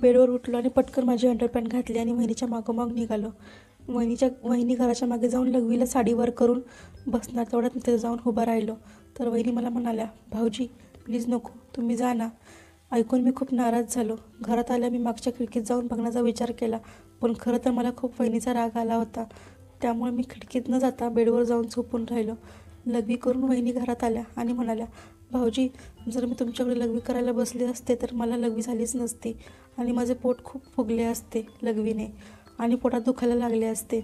बेडवर उठलो आणि पटकन माझी अंडरपॅन्ट घातली आणि वहिनीच्या मागोमाग निघालो. वहिनी घराच्या मागे जाऊन लघवीला साडीवर करून बसणार तेवढ्यात मी तिथे जाऊन उभा राहिलो. तर वहिनी मला म्हणाल्या, भाऊजी प्लीज नको, तुम्ही जा ना. ऐकून मी खूप नाराज झालो. घरात आल्या मी मागच्या खिडकीत जाऊन बघण्याचा विचार केला, पण खरं तर मला खूप वहिनीचा राग आला होता. त्यामुळे मी खिडकीत न जाता बेडवर जाऊन झोपून राहिलो. लघवी करून वहिनी घरात आल्या आणि म्हणाल्या, भाऊजी जर मी तुमच्याकडे लघवी करायला बसले असते तर मला लघवी झालीच नसती आणि माझे पोट खूप फुगले असते लघवीने आणि पोटात दुखायला लागले असते.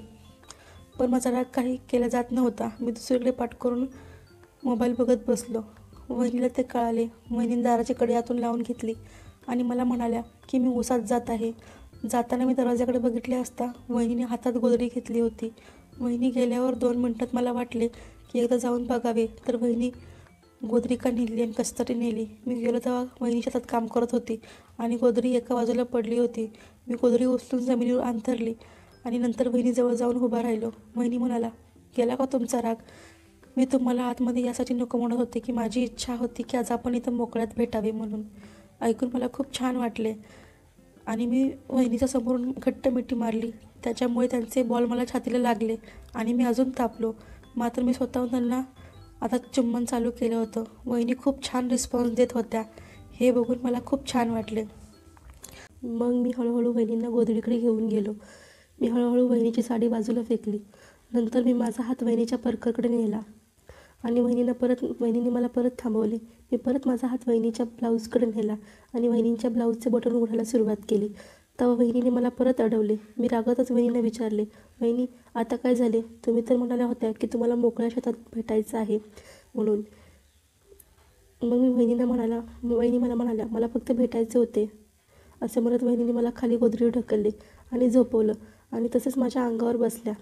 पण माझा राग काही केला जात नव्हता. मी दुसरीकडे पाठ करून मोबाईल बघत बसलो. वहिनीला ते कळाले. वहिनीने दाराची कडी आतून लावून घेतली आणि मला म्हणाल्या की मी उसात जात आहे. जाताना मी दरवाजाकडे बघितले असता वहिनीने हातात गोधडी घेतली होती. वहिनी गेल्यावर 2 मिनिटात मला वाटले की एकदा जाऊन बघावे, तर वहिनी गोधडी का नेली आणि कशासाठी नेली. मी गेलो तेव्हा वहिनी शेतात काम करत होती आणि गोधडी एका बाजूला पडली होती. मी गोधडी उचलून जमिनीवर अंथरली आणि नंतर वहिनीजवळ जाऊन उभा राहिलो. वहिनी म्हणाला, गेला का तुमचा राग? मी तुम्हाला आतमध्ये यासाठी नको म्हणत होते की माझी इच्छा होती की आज आपण इथं मोकळ्यात भेटावे म्हणून. ऐकून मला खूप छान वाटले आणि मी वहिनीच्या समोरून घट्ट मिठी मारली. त्याच्यामुळे त्यांचे बॉल मला छातीला लागले आणि मी अजून तापलो. मात्र मी स्वतःहून त्यांना आता चुंबन चालू केलं होतं. वहिनी खूप छान रिस्पॉन्स देत होत्या. हे बघून मला खूप छान वाटले. मग मी हळूहळू वहिनींना गोधडीकडे घेऊन गेलो. मी हळूहळू वहिनीची साडी बाजूला फेकली. नंतर मी माझा हात वहिनीच्या परकरकडे नेला आणि वहिनीने मला परत थांबवले. मी परत माझा हात वहिनीच्या ब्लाऊजकडे नेला आणि वहिनींच्या ब्लाऊजचे बटन उघडायला सुरुवात केली. तेव्हा वहिनीने मला परत अडवले. मी रागातच वहिनीला विचारले, वहिनी आता काय झाले? तुम्ही तर म्हणाल्या होत्या की तुम्हाला मोकळ्या शेतात भेटायचं आहे म्हणून. मग वहिनी मला म्हणाल्या, मला फक्त भेटायचे होते. असे म्हणत वहिनीने मला खाली गोधडीवर ढकलले आणि झोपवलं आणि तसेच माझ्या अंगावर बसल्या.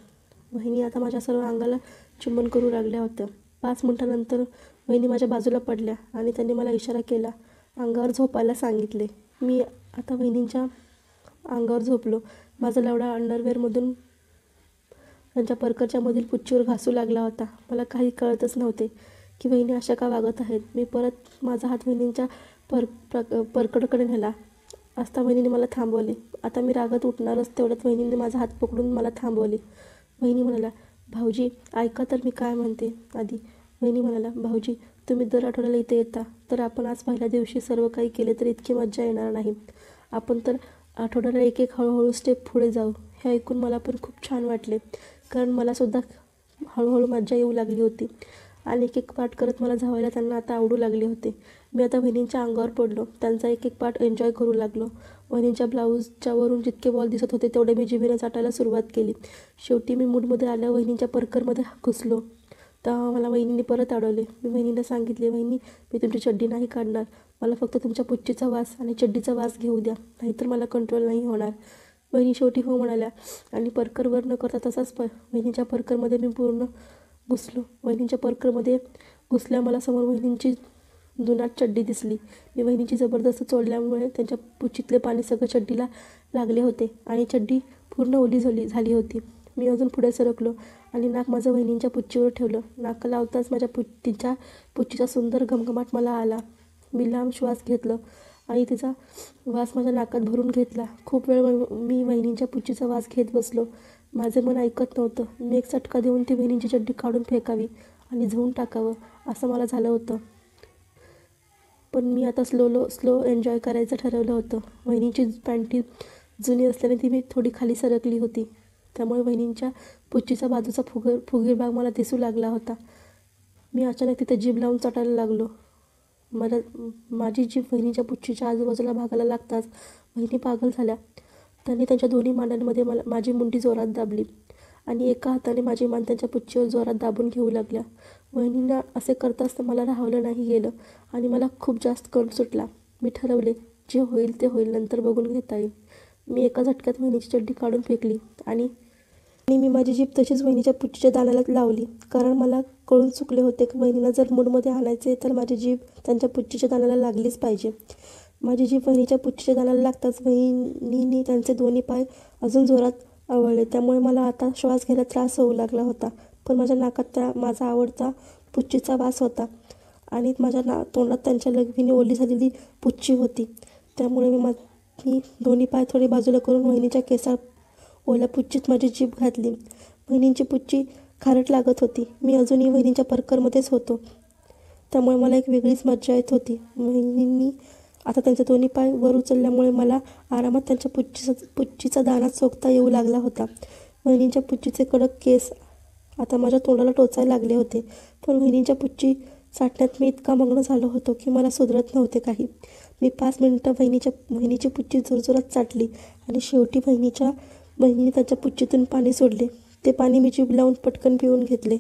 वहिनी आता माझ्या सर्व अंगाला चुंबन करू लागल्या होत्या. 5 मिनिटांनंतर वहिनी माझ्या बाजूला पडल्या आणि त्यांनी मला इशारा केला, अंगावर झोपायला सांगितले. मी आता वहिनींच्या अंगावर झोपलो. माझा लवडा अंडरवेअरमधून त्यांच्या परकरच्या मधील पुच्छीवर घासू लागला होता. मला काही कळतच नव्हते की वहिनी अशा का वागत आहेत. मी परत माझा हात वहिनींच्या परकडकडे नेला असता वहिनीने मला थांबवले. आता मी रागात उठणारच तेवढ्यात वहिनीने माझा हात पकडून मला थांबवले. वहिनी म्हणाल्या, भाऊजी ऐका तर मी काय म्हणते आधी. वहिनी म्हणाला, भाऊजी तुम्ही दर आठवड्याला इथे येता, तर आपण आज पहिल्या दिवशी सर्व काही केले तर इतकी मज्जा येणार नाही. आपण तर आठवड्याला एक एक हळूहळू स्टेप पुढे जाऊ. हे ऐकून मला पण खूप छान वाटले, कारण मलासुद्धा हळूहळू मज्जा येऊ लागली होती आणि एक एक पाठ करत मला धावायला त्यांना आता आवडू लागले होते. मी आता वहिनींच्या अंगावर पडलो. त्यांचा एक एक पाठ एन्जॉय करू लागलो. वहिनींच्या ब्लाऊजच्या वरून जितके बॉल दिसत होते तेवढे मी जिभेने चाटायला सुरुवात केली. शेवटी मी मूडमध्ये आल्या वहिनींच्या परकरमध्ये घुसलो. तेव्हा मला वहिनीने परत अडवले. मी वहिनीला सांगितले, वहिनी मी तुमची चड्डी नाही काढणार. मला फक्त तुमच्या पुच्छीचा वास आणि चड्डीचा वास घेऊ द्या, नाहीतर मला कंट्रोल नाही होणार. वहिनी शेवटी हो म्हणाल्या आणि परकरवर न करता तसाच वहिनीच्या परकरमध्ये मी पूर्ण घुसलो. वहिनींच्या परकरमध्ये घुसल्या मला समोर वहिनींची जुनाट चड्डी दिसली. मी वहिनीची जबरदस्त चोळल्यामुळे त्यांच्या पुच्छीतले पाणी सगळं चड्डीला लागले होते आणि चड्डी पूर्ण ओली झाली होती. मी अजून पुढे सरकलो आणि नाक माझं वहिनींच्या पुच्छीवर ठेवलं. नाक लावताच माझ्या तिच्या पुच्छीचा सुंदर घमघमाट मला आला. मी लांब श्वास घेतलं आणि तिचा वास माझ्या नाकात भरून घेतला. खूप वेळ मी वहिनींच्या पुच्छीचा वास घेत बसलो. माझे मन ऐकत नव्हतं. मी एक चटका देऊन ती वहिनींची चड्डी काढून फेकावी आणि धुवून टाकावं असं मला झालं होतं. पण मी आता स्लो एन्जॉय करायचं ठरवलं होतं. वहिनींची पॅन्टी जुनी असल्याने ती मी थोडी खाली सरकली होती, त्यामुळे वहिनींच्या पुच्छीचा बाजूचा फुगीर भाग मला दिसू लागला होता. मी अचानक तिथे जीभ लावून चाटायला लागलो. माझी जीभ वहिनीच्या पुच्छीच्या आजूबाजूला भागाला लागताच वहिनी पागल झाल्या. त्यांनी त्यांच्या दोन्ही मांड्यांमध्ये माझी मुंडी जोरात दाबली आणि एका हाताने माझी मान त्यांच्या पुच्छीवर जोरात दाबून घेऊ लागल्या. वहिनींना असे करताच मला राहावलं नाही गेलं आणि मला खूप जास्त कळ सुटला. मी ठरवले, जे होईल ते होईल, नंतर बघून घेता येईल. मी एका झटक्यात वहिनीची चड्डी काढून फेकली आणि मी माझी जीभ तशीच वहिनीच्या पुच्छीच्या दाण्याला लावली, कारण मला कळून चुकले होते की वहिनीला जर मूडमध्ये आणायचे तर माझी जीभ त्यांच्या पुच्छीच्या दाण्याला लागलीच पाहिजे. माझी जीभ वहिनीच्या पुच्छीच्या दाण्याला लागताच वहिनीने त्यांचे दोन्ही पाय अजून जोरात आवळले. त्यामुळे मला आता श्वास घ्यायला त्रास होऊ लागला होता. पण माझ्या नाकात माझा आवडता पुच्छीचा वास होता आणि माझ्या तोंडात त्यांच्या लघवीने ओली झालेली पुच्छी होती. त्यामुळे मी मी दोन्ही पाय थोडे बाजूला करून वहिनीच्या केसात ओल्या पुच्चीत माझी जीभ घातली. वहिनींची पुच्ची खारट लागत होती. मी अजूनही वहिनीच्या परकरमध्येच होतो, त्यामुळे मला एक वेगळीच मज्जा येत होती. वहिनींनी आता त्यांचे दोन्ही पाय वर उचलल्यामुळे मला आरामात त्यांच्या पुच्चीचा दाणा चोखता येऊ लागला होता. वहिनींच्या पुच्चीचे कडक केस आता माझ्या तोंडाला टोचायला लागले होते. पण वहिनींच्या पुच्ची चाटण्यात मी इतका मग्न झालो होतो की मला सुधरत नव्हते काही. मी 5 मिनिटं वहिनीची पुच्ची जोरजोरात चाटली आणि शेवटी वहिनीने त्यांच्या पुच्चीतून पाणी सोडले. ते पाणी मी जीभ लावून पटकन पिऊन घेतले.